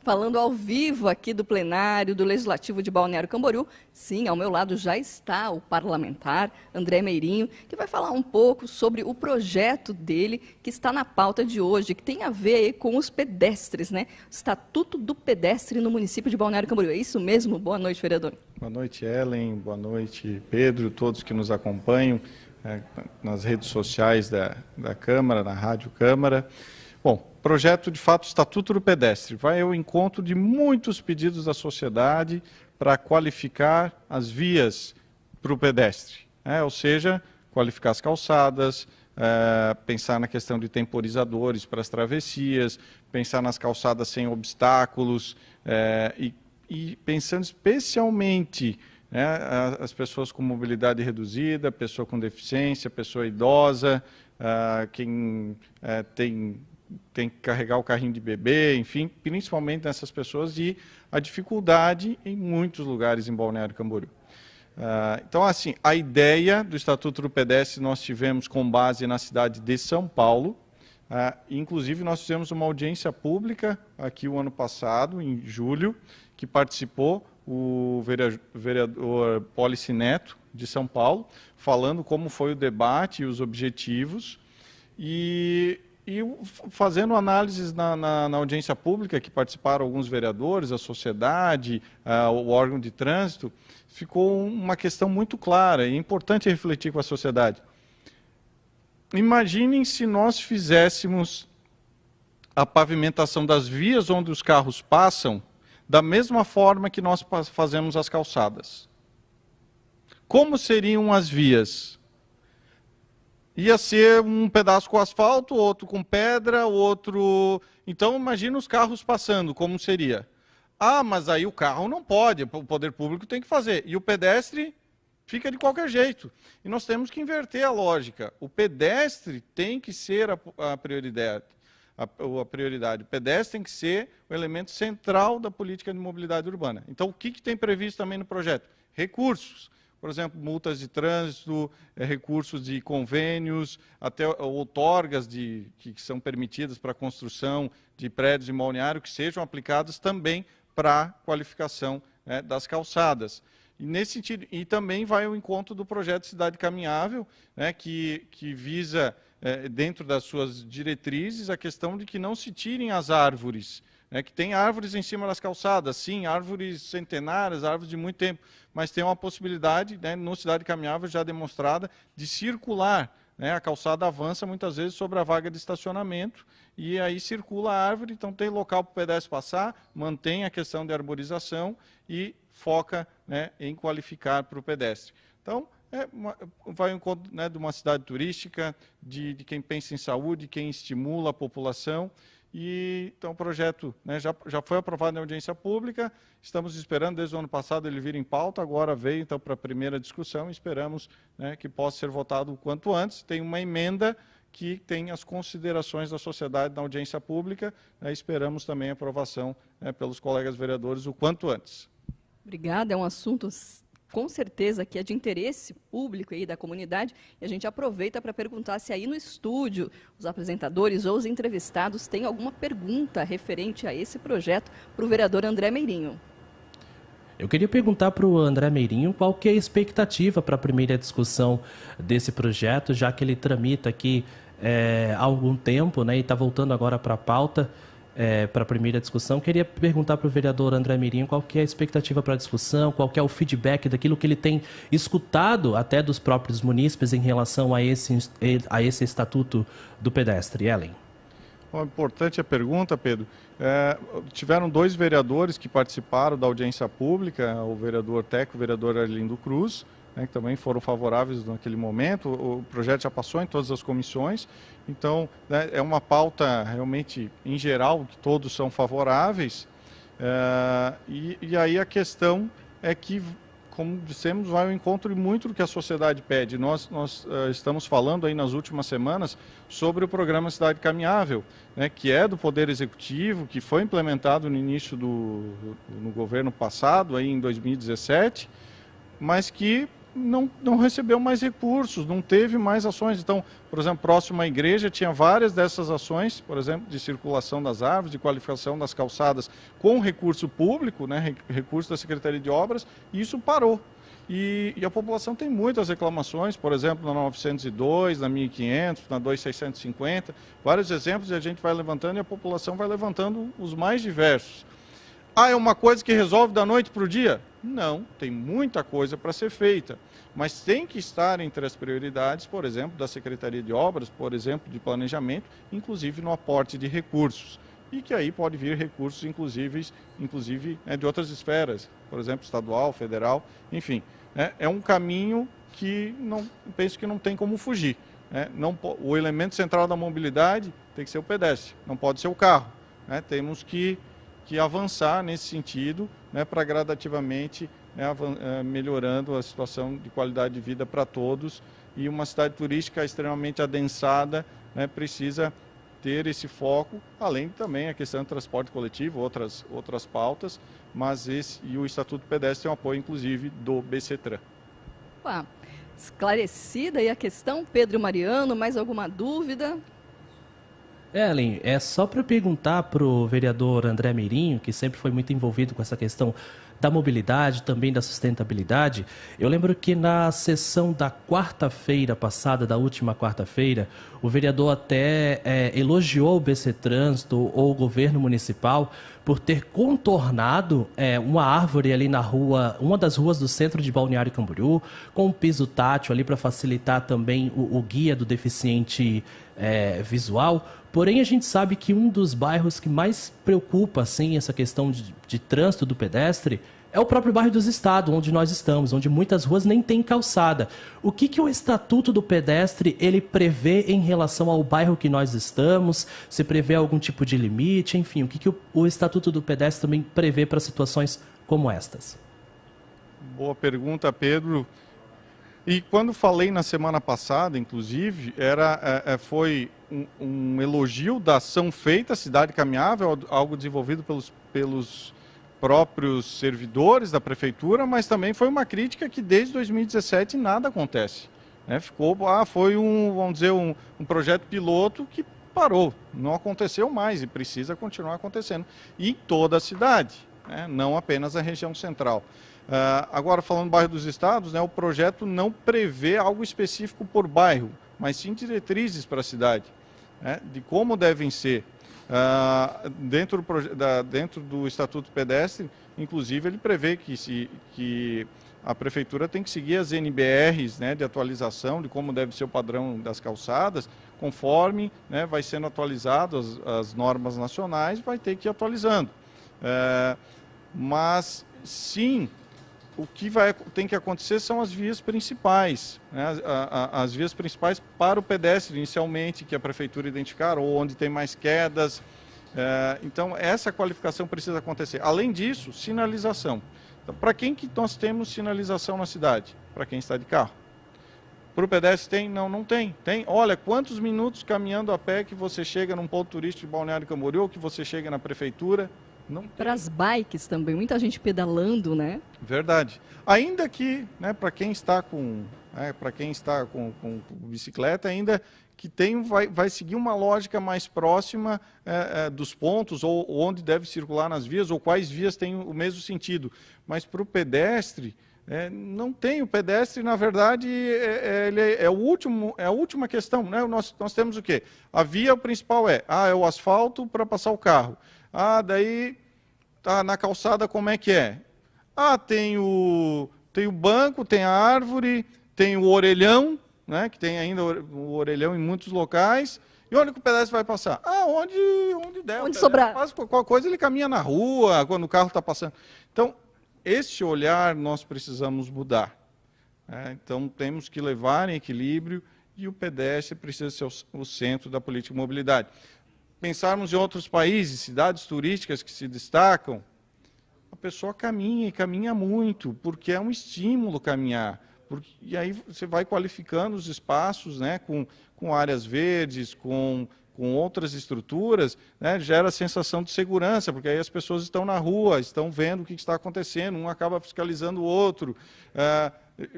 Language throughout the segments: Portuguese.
falando ao vivo aqui do plenário do Legislativo de Balneário Camboriú. Sim, ao meu lado já está o parlamentar André Meirinho, que vai falar um pouco sobre o projeto dele, que está na pauta de hoje, que tem a ver aí com os pedestres, né? Estatuto do Pedestre no município de Balneário Camboriú. É isso mesmo? Boa noite, vereador. Boa noite, Ellen. Boa noite, Pedro, todos que nos acompanham nas redes sociais da Câmara, na Rádio Câmara. Bom, projeto, de fato, Estatuto do Pedestre, vai ao encontro de muitos pedidos da sociedade para qualificar as vias para o pedestre, ou seja, qualificar as calçadas, pensar na questão de temporizadores para as travessias, pensar nas calçadas sem obstáculos e pensando especialmente as pessoas com mobilidade reduzida, pessoa com deficiência, pessoa idosa, quem tem que carregar o carrinho de bebê, enfim, principalmente nessas pessoas e a dificuldade em muitos lugares em Balneário Camboriú. Então, assim, a ideia do Estatuto do Pedestre nós tivemos com base na cidade de São Paulo. Inclusive, nós fizemos uma audiência pública aqui o ano passado, em julho, que participou o vereador Polici Neto, de São Paulo, falando como foi o debate e os objetivos. E fazendo análises na audiência pública, que participaram alguns vereadores, a sociedade, o órgão de trânsito, ficou uma questão muito clara e importante refletir com a sociedade. Imaginem se nós fizéssemos a pavimentação das vias onde os carros passam da mesma forma que nós fazemos as calçadas. Como seriam as vias? Ia ser um pedaço com asfalto, outro com pedra, outro... Então, imagina os carros passando, como seria. Mas aí o carro não pode, o poder público tem que fazer. E o pedestre fica de qualquer jeito. E nós temos que inverter a lógica. O pedestre tem que ser a prioridade. A prioridade. O pedestre tem que ser o elemento central da política de mobilidade urbana. Então, o que tem previsto também no projeto? Recursos. Por exemplo, multas de trânsito, recursos de convênios, até outorgas que são permitidas para a construção de prédios em balneário, que sejam aplicadas também para a qualificação das calçadas. E nesse sentido, e também vai ao encontro do projeto Cidade Caminhável, que visa, dentro das suas diretrizes, a questão de que não se tirem as árvores, que tem árvores em cima das calçadas, sim, árvores centenárias, árvores de muito tempo, mas tem uma possibilidade, no Cidade Caminhável já demonstrada, de circular. A calçada avança muitas vezes sobre a vaga de estacionamento e aí circula a árvore, então tem local para o pedestre passar, mantém a questão de arborização e foca em qualificar para o pedestre. Então, vai ao encontro de uma cidade turística, de quem pensa em saúde, quem estimula a população. Então o projeto já foi aprovado na audiência pública, estamos esperando desde o ano passado ele vir em pauta, agora veio então para a primeira discussão e esperamos que possa ser votado o quanto antes. Tem uma emenda que tem as considerações da sociedade na audiência pública, esperamos também a aprovação pelos colegas vereadores o quanto antes. Obrigada, é um assunto com certeza que é de interesse público aí da comunidade, e a gente aproveita para perguntar se aí no estúdio os apresentadores ou os entrevistados têm alguma pergunta referente a esse projeto para o vereador André Meirinho. Eu queria perguntar para o André Meirinho qual que é a expectativa para a primeira discussão desse projeto, já que ele tramita aqui há algum tempo, e está voltando agora para a pauta. Para a primeira discussão, queria perguntar para o vereador André Meirinho qual que é a expectativa para a discussão, qual que é o feedback daquilo que ele tem escutado até dos próprios munícipes em relação a esse Estatuto do Pedestre. Ellen. Bom, importante a pergunta, Pedro. Tiveram dois vereadores que participaram da audiência pública, o vereador Teco e o vereador Arlindo Cruz, que também foram favoráveis naquele momento. O projeto já passou em todas as comissões, então é uma pauta realmente, em geral, que todos são favoráveis, e aí a questão é que, como dissemos, vai ao encontro de muito do que a sociedade pede. Nós estamos falando aí nas últimas semanas sobre o programa Cidade Caminhável, que é do Poder Executivo, que foi implementado no início no governo passado, aí em 2017, mas que não recebeu mais recursos, não teve mais ações. Então, por exemplo, próximo à igreja tinha várias dessas ações, por exemplo, de circulação das árvores, de qualificação das calçadas com recurso público, né, recurso da Secretaria de Obras, e isso parou. E a população tem muitas reclamações, por exemplo, na 902, na 1500, na 2650, vários exemplos, e a gente vai levantando e a população vai levantando os mais diversos. Ah, é uma coisa que resolve da noite para o dia? Não, tem muita coisa para ser feita, mas tem que estar entre as prioridades, por exemplo, da Secretaria de Obras, por exemplo, de planejamento, inclusive no aporte de recursos. E que aí pode vir recursos, inclusive né, de outras esferas, por exemplo, estadual, federal, enfim. É um caminho que penso que não tem como fugir. O elemento central da mobilidade tem que ser o pedestre, não pode ser o carro. Temos que avançar nesse sentido, né, para gradativamente, né, melhorando a situação de qualidade de vida para todos. E uma cidade turística extremamente adensada, né, precisa ter esse foco, além também a questão do transporte coletivo, outras pautas, mas e o Estatuto Pedestre tem um apoio, inclusive, do BCTran. Opa, esclarecida aí a questão, Pedro Mariano, mais alguma dúvida? Ellen, é só para perguntar para o vereador André Meirinho, que sempre foi muito envolvido com essa questão da mobilidade, também da sustentabilidade. Eu lembro que na sessão da quarta-feira passada, da última quarta-feira, o vereador até elogiou o BC Trânsito ou o governo municipal por ter contornado uma árvore ali na rua, uma das ruas do centro de Balneário Camboriú, com um piso tátil ali para facilitar também o guia do deficiente visual. Porém, a gente sabe que um dos bairros que mais preocupa assim, essa questão de trânsito do pedestre é o próprio bairro dos Estados, onde nós estamos, onde muitas ruas nem tem calçada. O que o Estatuto do Pedestre ele prevê em relação ao bairro que nós estamos? Se prevê algum tipo de limite? Enfim, o que o Estatuto do Pedestre também prevê para situações como estas? Boa pergunta, Pedro. E quando falei na semana passada, inclusive, foi um elogio da ação feita, Cidade Caminhável, algo desenvolvido pelos próprios servidores da prefeitura, mas também foi uma crítica que desde 2017 nada acontece. Foi vamos dizer, um projeto piloto que parou, não aconteceu mais e precisa continuar acontecendo. E em toda a cidade, não apenas a região central. Agora, falando do bairro dos Estados, o projeto não prevê algo específico por bairro, mas sim diretrizes para a cidade, de como devem ser. Dentro do Estatuto Pedestre, inclusive, ele prevê que a prefeitura tem que seguir as NBRs, de atualização de como deve ser o padrão das calçadas, conforme vai sendo atualizado as normas nacionais, vai ter que ir atualizando. Mas, sim, o que tem que acontecer são as vias principais, as vias principais para o pedestre, inicialmente, que a prefeitura identificar, ou onde tem mais quedas. Então, essa qualificação precisa acontecer. Além disso, sinalização. Então, para quem que nós temos sinalização na cidade? Para quem está de carro. Para o pedestre tem? Não, não tem. Tem. Olha, quantos minutos caminhando a pé que você chega num ponto turístico de Balneário Camboriú, ou que você chega na prefeitura? Para as bikes também, muita gente pedalando, né? Verdade. Ainda que, para quem está com bicicleta, ainda que vai seguir uma lógica mais próxima dos pontos, ou onde deve circular nas vias, ou quais vias têm o mesmo sentido. Mas para o pedestre, não tem. O pedestre, na verdade, é a última questão. Nós temos o quê? A via principal é o asfalto para passar o carro. Daí, na calçada como é que é? Tem o banco, tem a árvore, tem o orelhão, que tem ainda o orelhão em muitos locais. E onde que o pedestre vai passar? Onde der. Onde sobrar. Qualquer coisa ele caminha na rua, quando o carro está passando. Então, esse olhar nós precisamos mudar. Então, temos que levar em equilíbrio e o pedestre precisa ser o centro da política de mobilidade. Pensarmos em outros países, cidades turísticas que se destacam, a pessoa caminha e caminha muito, porque é um estímulo caminhar. E aí você vai qualificando os espaços, com áreas verdes, com outras estruturas, gera a sensação de segurança, porque aí as pessoas estão na rua, estão vendo o que está acontecendo, um acaba fiscalizando o outro.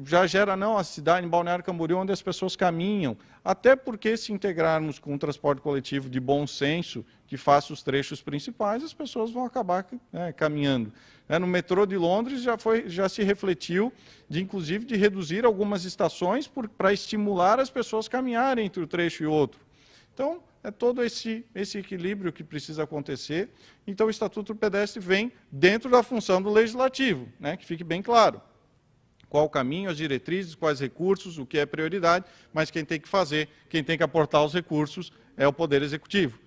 já gera não a cidade em Balneário Camboriú onde as pessoas caminham, até porque se integrarmos com um transporte coletivo de bom senso, que faça os trechos principais, as pessoas vão acabar caminhando. No metrô de Londres já se refletiu, inclusive, de reduzir algumas estações para estimular as pessoas a caminharem entre um trecho e outro. Então, é todo esse equilíbrio que precisa acontecer. Então, o Estatuto do Pedestre vem dentro da função do Legislativo, que fique bem claro. Qual o caminho, as diretrizes, quais recursos, o que é prioridade, mas quem tem que fazer, quem tem que aportar os recursos é o Poder Executivo.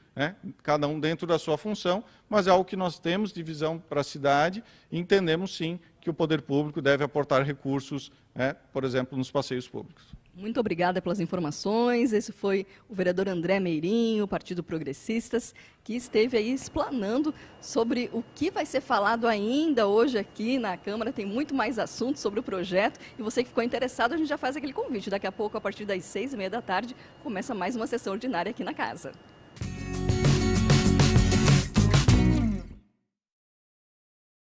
Cada um dentro da sua função, mas é algo que nós temos de visão para a cidade e entendemos, sim, que o poder público deve aportar recursos, por exemplo, nos passeios públicos. Muito obrigada pelas informações. Esse foi o vereador André Meirinho, Partido Progressistas, que esteve aí explanando sobre o que vai ser falado ainda hoje aqui na Câmara. Tem muito mais assuntos sobre o projeto. E você que ficou interessado, a gente já faz aquele convite. Daqui a pouco, a partir das 6h30 da tarde, começa mais uma sessão ordinária aqui na casa.